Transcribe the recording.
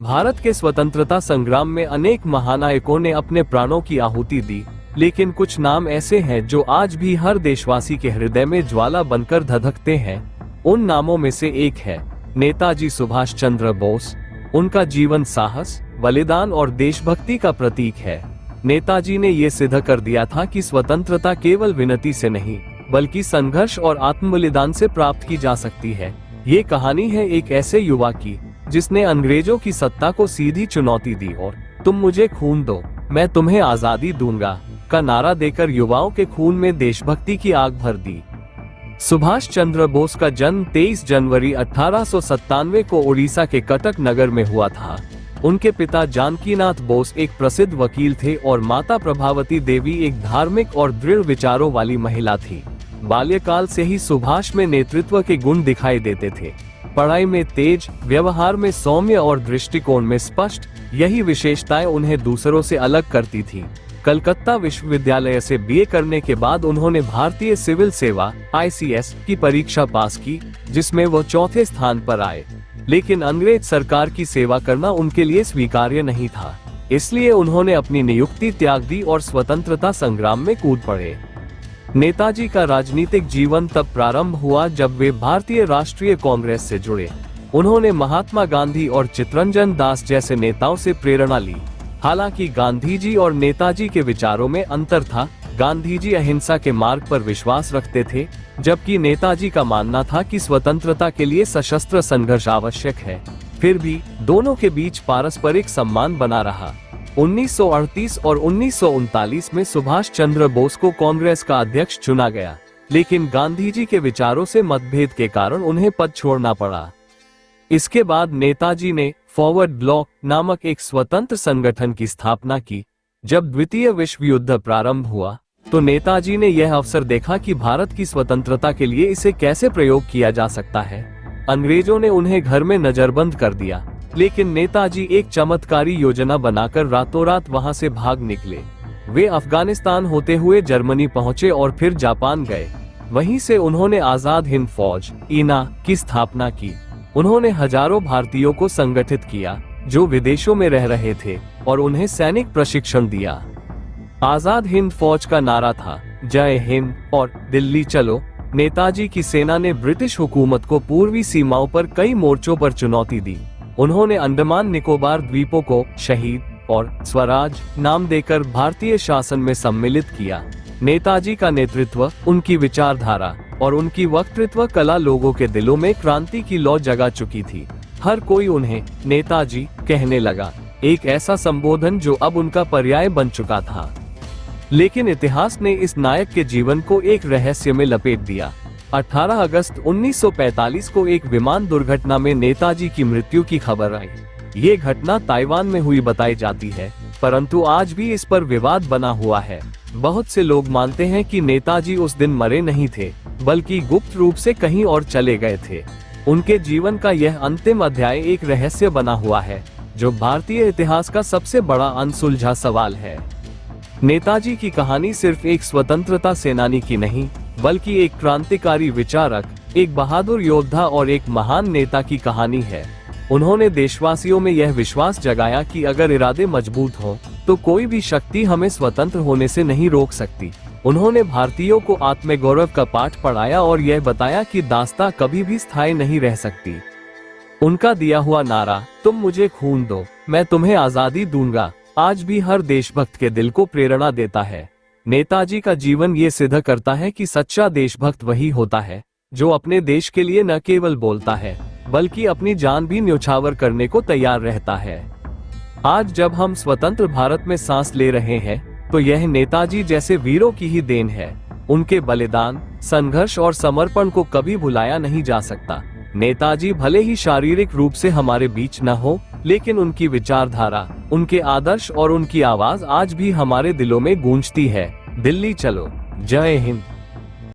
भारत के स्वतंत्रता संग्राम में अनेक महानायकों ने अपने प्राणों की आहुति दी, लेकिन कुछ नाम ऐसे हैं जो आज भी हर देशवासी के हृदय में ज्वाला बनकर धधकते हैं। उन नामों में से एक है नेताजी सुभाष चंद्र बोस। उनका जीवन साहस, बलिदान और देशभक्ति का प्रतीक है। नेताजी ने ये सिद्ध कर दिया था कि स्वतंत्रता केवल विनती से नहीं, बल्कि संघर्ष और आत्मबलिदान से प्राप्त की जा सकती है। ये कहानी है एक ऐसे युवा की जिसने अंग्रेजों की सत्ता को सीधी चुनौती दी और तुम मुझे खून दो, मैं तुम्हें आजादी दूंगा का नारा देकर युवाओं के खून में देशभक्ति की आग भर दी। सुभाष चंद्र बोस का जन्म 23 जनवरी 1897 को उड़ीसा के कटक नगर में हुआ था। उनके पिता जानकीनाथ बोस एक प्रसिद्ध वकील थे और माता प्रभावती देवी एक धार्मिक और दृढ़ विचारों वाली महिला थी। बाल्यकाल से ही सुभाष में नेतृत्व के गुण दिखाई देते थे। पढ़ाई में तेज, व्यवहार में सौम्य और दृष्टिकोण में स्पष्ट, यही विशेषताएं उन्हें दूसरों से अलग करती थी। कलकत्ता विश्वविद्यालय से बीए करने के बाद उन्होंने भारतीय सिविल सेवा (ICS) की परीक्षा पास की, जिसमें वो चौथे स्थान पर आए। लेकिन अंग्रेज सरकार की सेवा करना उनके लिए स्वीकार्य नहीं था, इसलिए उन्होंने अपनी नियुक्ति त्याग दी और स्वतंत्रता संग्राम में कूद पड़े। नेताजी का राजनीतिक जीवन तब प्रारंभ हुआ जब वे भारतीय राष्ट्रीय कांग्रेस से जुड़े। उन्होंने महात्मा गांधी और चित्तरंजन दास जैसे नेताओं से प्रेरणा ली। हालांकि गांधी जी और नेताजी के विचारों में अंतर था। गांधी जी अहिंसा के मार्ग पर विश्वास रखते थे, जबकि नेताजी का मानना था कि स्वतंत्रता के लिए सशस्त्र संघर्ष आवश्यक है। फिर भी दोनों के बीच पारस्परिक सम्मान बना रहा। 1938 और 1939 में सुभाष चंद्र बोस को कांग्रेस का अध्यक्ष चुना गया, लेकिन गांधी जी के विचारों से मतभेद के कारण उन्हें पद छोड़ना पड़ा। इसके बाद नेताजी ने फॉरवर्ड ब्लॉक नामक एक स्वतंत्र संगठन की स्थापना की। जब द्वितीय विश्व युद्ध प्रारंभ हुआ तो नेताजी ने यह अवसर देखा कि भारत की स्वतंत्रता के लिए इसे कैसे प्रयोग किया जा सकता है। अंग्रेजों ने उन्हें घर में नजरबंद कर दिया, लेकिन नेताजी एक चमत्कारी योजना बनाकर रातों रात वहां से भाग निकले। वे अफगानिस्तान होते हुए जर्मनी पहुंचे और फिर जापान गए। वहीं से उन्होंने आजाद हिंद फौज (INA) की स्थापना की। उन्होंने हजारों भारतीयों को संगठित किया जो विदेशों में रह रहे थे और उन्हें सैनिक प्रशिक्षण दिया। आजाद हिंद फौज का नारा था जय हिंद और दिल्ली चलो। नेताजी की सेना ने ब्रिटिश हुकूमत को पूर्वी सीमाओं पर कई मोर्चों पर चुनौती दी। उन्होंने अंडमान निकोबार द्वीपों को शहीद और स्वराज नाम देकर भारतीय शासन में सम्मिलित किया। नेताजी का नेतृत्व, उनकी विचारधारा और उनकी वक्तृत्व कला लोगों के दिलों में क्रांति की लौ जगा चुकी थी। हर कोई उन्हें नेताजी कहने लगा, एक ऐसा संबोधन जो अब उनका पर्याय बन चुका था। लेकिन इतिहास ने इस नायक के जीवन को एक रहस्य में लपेट दिया। 18 अगस्त 1945 को एक विमान दुर्घटना में नेताजी की मृत्यु की खबर आई। ये घटना ताइवान में हुई बताई जाती है, परंतु आज भी इस पर विवाद बना हुआ है। बहुत से लोग मानते हैं कि नेताजी उस दिन मरे नहीं थे, बल्कि गुप्त रूप से कहीं और चले गए थे। उनके जीवन का यह अंतिम अध्याय एक रहस्य बना हुआ है, जो भारतीय इतिहास का सबसे बड़ा अनसुलझा सवाल है। नेताजी की कहानी सिर्फ एक स्वतंत्रता सेनानी की नहीं, बल्कि एक क्रांतिकारी विचारक, एक बहादुर योद्धा और एक महान नेता की कहानी है। उन्होंने देशवासियों में यह विश्वास जगाया कि अगर इरादे मजबूत हों, तो कोई भी शक्ति हमें स्वतंत्र होने से नहीं रोक सकती। उन्होंने भारतीयों को आत्मगौरव का पाठ पढ़ाया और यह बताया कि दास्तां कभी भी स्थायी नहीं रह सकती। उनका दिया हुआ नारा, तुम मुझे खून दो, मैं तुम्हें आजादी दूंगा, आज भी हर देशभक्त के दिल को प्रेरणा देता है। नेताजी का जीवन ये सिद्ध करता है कि सच्चा देशभक्त वही होता है जो अपने देश के लिए न केवल बोलता है, बल्कि अपनी जान भी न्यौछावर करने को तैयार रहता है। आज जब हम स्वतंत्र भारत में सांस ले रहे हैं, तो यह नेताजी जैसे वीरों की ही देन है। उनके बलिदान, संघर्ष और समर्पण को कभी भुलाया नहीं जा सकता। नेताजी भले ही शारीरिक रूप से हमारे बीच न हो, लेकिन उनकी विचारधारा, उनके आदर्श और उनकी आवाज आज भी हमारे दिलों में गूंजती है। दिल्ली चलो, जय हिंद।